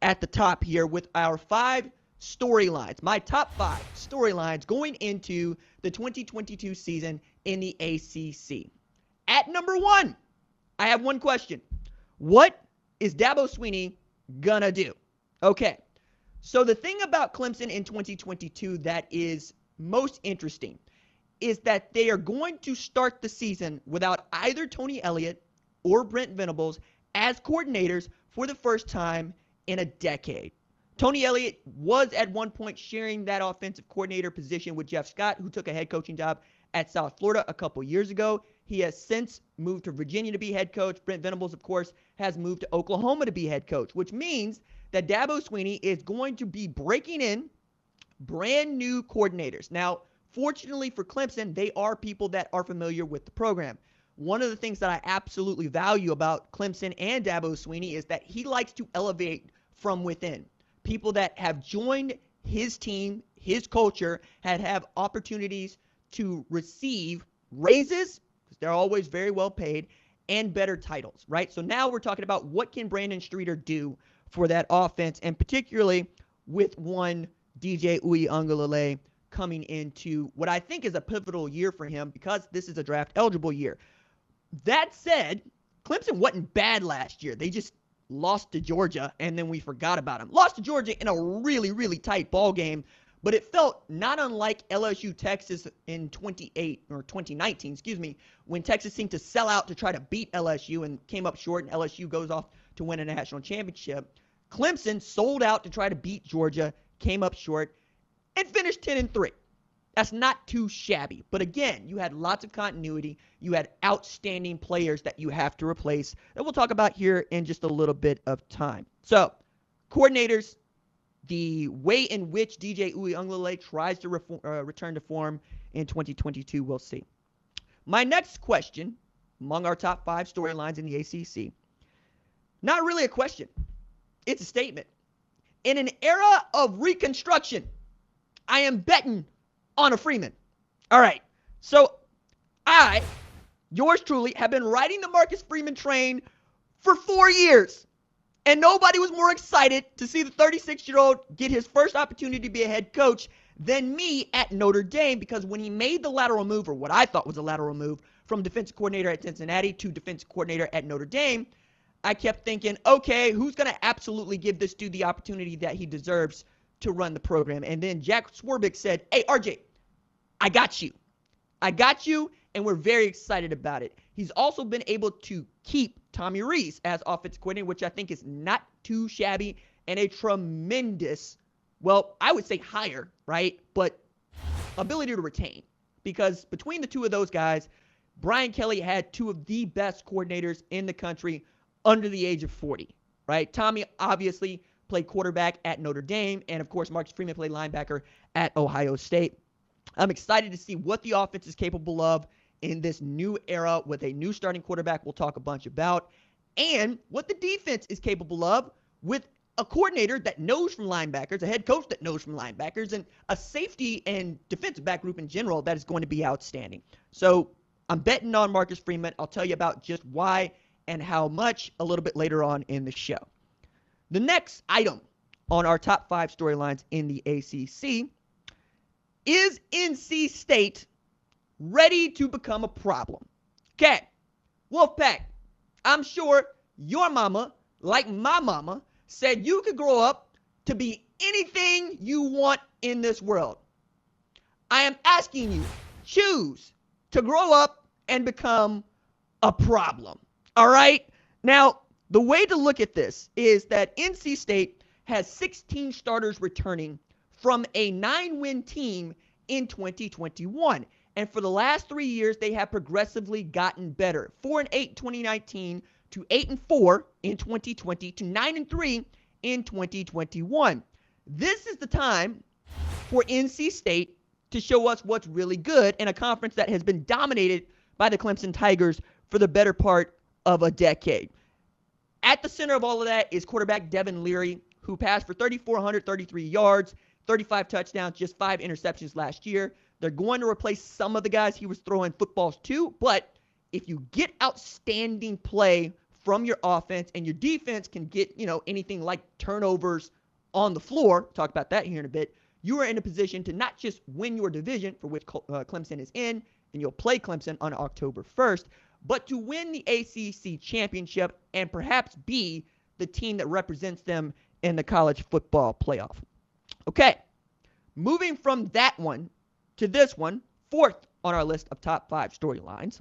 at the top here with our 5 storylines. My top 5 storylines going into the 2022 season in the ACC. At number 1, I have one question. What is Dabo Swinney gonna do? Okay, so the thing about Clemson in 2022 that is most interesting is that they are going to start the season without either Tony Elliott or Brent Venables as coordinators for the first time in a decade. Tony Elliott was at one point sharing that offensive coordinator position with Jeff Scott, who took a head coaching job at South Florida a couple years ago. He has since moved to Virginia to be head coach. Brent Venables, of course, has moved to Oklahoma to be head coach, which means that Dabo Swinney is going to be breaking in brand new coordinators. Now, fortunately for Clemson, they are people that are familiar with the program. One of the things that I absolutely value about Clemson and Dabo Swinney is that he likes to elevate from within. People that have joined his team, his culture, have opportunities to receive raises, because they're always very well paid, and better titles, right? So now we're talking about what can Brandon Streeter do for that offense, and particularly with one DJ Uiagalelei coming into what I think is a pivotal year for him because this is a draft-eligible year. That said, Clemson wasn't bad last year. They just lost to Georgia, and then we forgot about them. Lost to Georgia in a really, really tight ball game, but it felt not unlike LSU Texas in 2019, when Texas seemed to sell out to try to beat LSU and came up short, and LSU goes off to win a national championship. Clemson sold out to try to beat Georgia, came up short, and finished 10-3. That's not too shabby. But again, you had lots of continuity. You had outstanding players that you have to replace that we'll talk about here in just a little bit of time. So, coordinators, the way in which DJ Uiagalelei tries to return to form in 2022, we'll see. My next question, among our top 5 storylines in the ACC, not really a question. It's a statement. In an era of reconstruction, I am betting on a Freeman. All right. So I, yours truly, have been riding the Marcus Freeman train for 4 years. And nobody was more excited to see the 36-year-old get his first opportunity to be a head coach than me at Notre Dame, because when he made the lateral move, or what I thought was a lateral move, from defensive coordinator at Cincinnati to defensive coordinator at Notre Dame, I kept thinking, okay, who's going to absolutely give this dude the opportunity that he deserves to run the program? And then Jack Swarbrick said, hey, RJ, I got you. I got you, and we're very excited about it. He's also been able to keep Tommy Rees as offensive coordinator, which I think is not too shabby, and a tremendous, well, I would say higher, right? But ability to retain. Because between the two of those guys, Brian Kelly had 2 of the best coordinators in the country under the age of 40, right? Tommy obviously played quarterback at Notre Dame, and of course, Marcus Freeman played linebacker at Ohio State. I'm excited to see what the offense is capable of in this new era with a new starting quarterback we'll talk a bunch about, and what the defense is capable of with a coordinator that knows from linebackers, a head coach that knows from linebackers, and a safety and defensive back group in general that is going to be outstanding. So I'm betting on Marcus Freeman. I'll tell you about just why and how much a little bit later on in the show. The next item on our top 5 storylines in the ACC is NC State ready to become a problem? Okay, Wolfpack, I'm sure your mama, like my mama, said you could grow up to be anything you want in this world. I am asking you, choose to grow up and become a problem. All right? Now, the way to look at this is that NC State has 16 starters returning from a 9-win team in 2021. And for the last 3 years, they have progressively gotten better. 4-8 in 2019 to 8-4 in 2020 to 9-3 in 2021. This is the time for NC State to show us what's really good in a conference that has been dominated by the Clemson Tigers for the better part of a decade. At the center of all of that is quarterback Devin Leary, who passed for 3,433 yards, 35 touchdowns, just 5 interceptions last year. They're going to replace some of the guys he was throwing footballs to, but if you get outstanding play from your offense, and your defense can get, anything like turnovers on the floor, talk about that here in a bit, you are in a position to not just win your division, for which Clemson is in, and you'll play Clemson on October 1st, but to win the ACC championship and perhaps be the team that represents them in the college football playoff. Okay, moving from that one to this one, fourth on our list of top 5 storylines.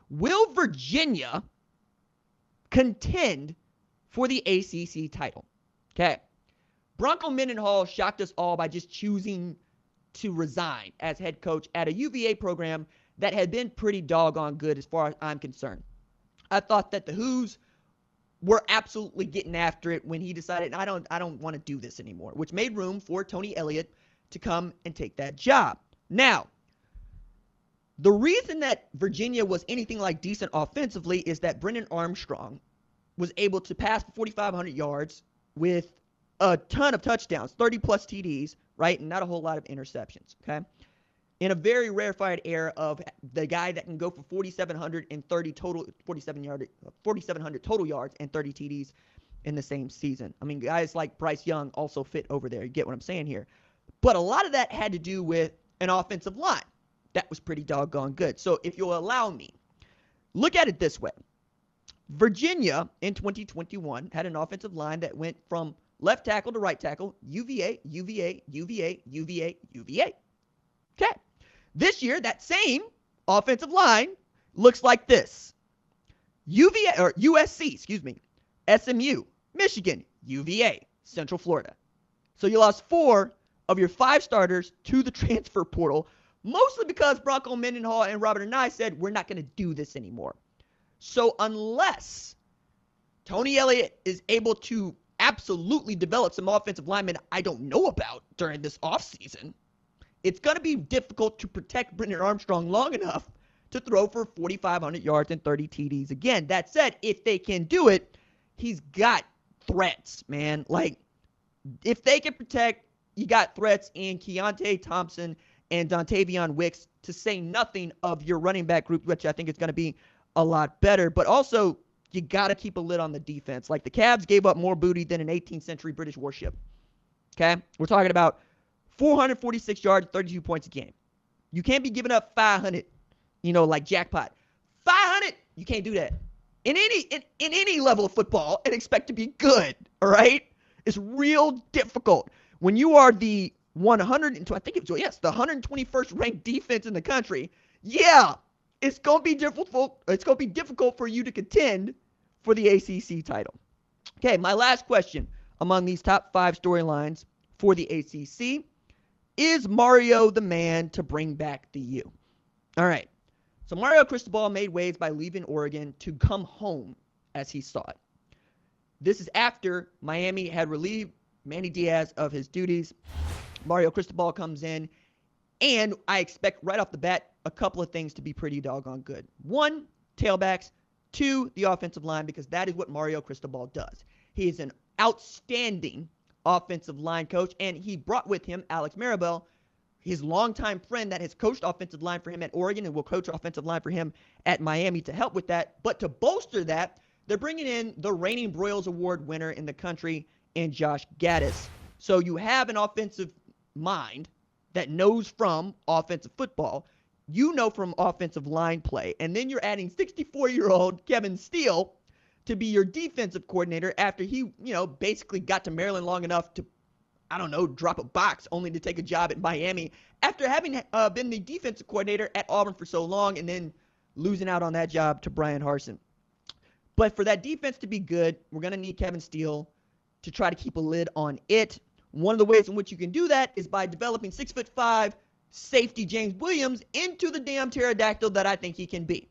Will Virginia contend for the ACC title? Okay. Bronco Mendenhall shocked us all by just choosing to resign as head coach at a UVA program that had been pretty doggone good as far as I'm concerned. I thought that the Who's were absolutely getting after it when he decided, I don't want to do this anymore, which made room for Tony Elliott to come and take that job. Now, the reason that Virginia was anything like decent offensively is that Brennan Armstrong was able to pass for 4,500 yards with a ton of touchdowns, 30-plus TDs, right, and not a whole lot of interceptions, okay? In a very rarefied era of the guy that can go for 4,700 total yards and 30 TDs in the same season. I mean, guys like Bryce Young also fit over there. You get what I'm saying here. But a lot of that had to do with an offensive line that was pretty doggone good. So if you'll allow me, look at it this way. Virginia in 2021 had an offensive line that went from left tackle to right tackle, UVA, UVA, UVA, UVA, UVA. Okay. This year, that same offensive line looks like this. USC, SMU, Michigan, UVA, Central Florida. So you lost 4 of your 5 starters to the transfer portal, mostly because Bronco Mendenhall and Robert and I said, we're not going to do this anymore. So unless Tony Elliott is able to absolutely develop some offensive linemen I don't know about during this offseason, it's going to be difficult to protect Brennan Armstrong long enough to throw for 4,500 yards and 30 TDs again. That said, if they can do it, he's got threats, man. Like, if they can protect, you got threats in Keontae Thompson and Dontavion Wicks, to say nothing of your running back group, which I think is going to be a lot better. But also, you got to keep a lid on the defense. Like, the Cavs gave up more booty than an 18th century British warship. Okay? We're talking about 446 yards, 32 points a game. You can't be giving up 500, like jackpot. 500, you can't do that. In any level of football and expect to be good, all right? It's real difficult. When you are the 121st ranked defense in the country, yeah, it's going to be difficult. It's going to be difficult for you to contend for the ACC title. Okay, my last question among these top 5 storylines for the ACC. Is Mario the man to bring back the U? All right. So Mario Cristobal made waves by leaving Oregon to come home, as he saw it. This is after Miami had relieved Manny Diaz of his duties. Mario Cristobal comes in, and I expect right off the bat a couple of things to be pretty doggone good. 1, tailbacks. 2, the offensive line, because that is what Mario Cristobal does. He is an outstanding offensive line coach, and he brought with him Alex Maribel, his longtime friend that has coached offensive line for him at Oregon and will coach offensive line for him at Miami to help with that. But to bolster that, they're bringing in the reigning Broyles Award winner in the country in Josh Gaddis. So you have an offensive mind that knows from offensive football, you know from offensive line play, and then you're adding 64-year-old Kevin Steele to be your defensive coordinator after he, basically got to Maryland long enough to, drop a box only to take a job at Miami after having been the defensive coordinator at Auburn for so long and then losing out on that job to Brian Harsin. But for that defense to be good, we're going to need Kevin Steele to try to keep a lid on it. One of the ways in which you can do that is by developing 6'5" safety James Williams into the damn pterodactyl that I think he can be.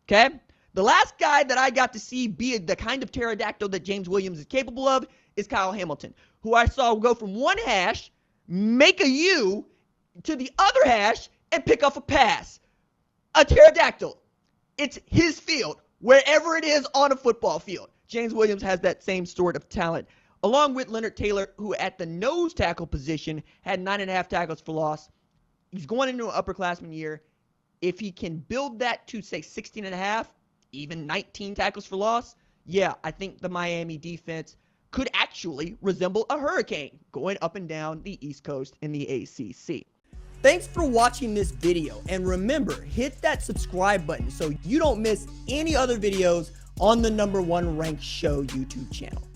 Okay? The last guy that I got to see be the kind of pterodactyl that James Williams is capable of is Kyle Hamilton, who I saw go from one hash, make a U, to the other hash, and pick off a pass. A pterodactyl. It's his field, wherever it is on a football field. James Williams has that same sort of talent, along with Leonard Taylor, who at the nose tackle position had 9.5 tackles for loss. He's going into an upperclassman year. If he can build that to, say, 16.5, even 19 tackles for loss, yeah, I think the Miami defense could actually resemble a hurricane going up and down the East Coast in the ACC. Thanks for watching this video, and remember, hit that subscribe button so you don't miss any other videos on the #1 Ranked Show YouTube channel.